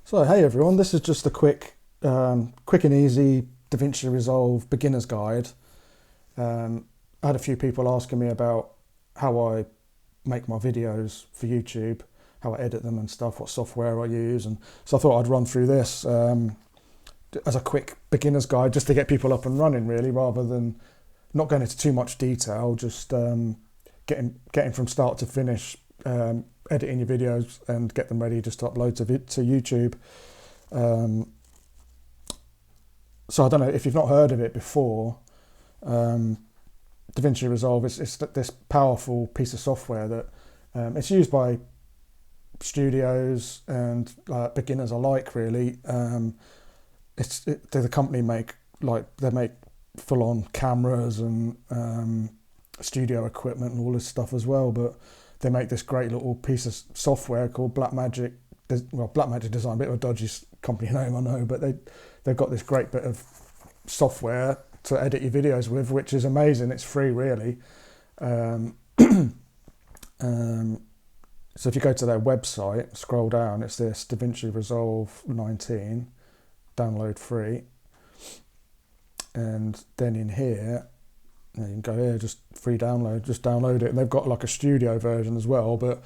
So hey everyone, this is just a quick and easy DaVinci Resolve beginner's guide. I had a few people asking me about how I make my videos for YouTube, how I edit them and stuff, what software I use, and so I thought I'd run through this as a quick beginner's guide just to get people up and running really, rather than not going into too much detail, just getting from start to finish, editing your videos and get them ready just to upload to YouTube. So I don't know if you've not heard of it before. DaVinci Resolve is this powerful piece of software that it's used by studios and beginners alike really. The company make full-on cameras and studio equipment and all this stuff as well, but they make this great little piece of software called Blackmagic. Well, Blackmagic Design, a bit of a dodgy company name, I know, but they've got this great bit of software to edit your videos with, which is amazing. It's free, really. So if you go to their website, scroll down, it's this DaVinci Resolve 19, download free, and then in here, you can go here, just free download, just download it. And they've got like a studio version as well, but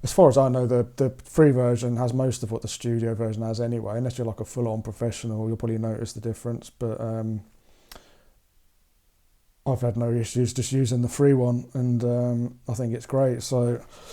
as far as I know, the free version has most of what the studio version has anyway. Unless you're like a full-on professional, you'll probably notice the difference. But I've had no issues just using the free one, and I think it's great. So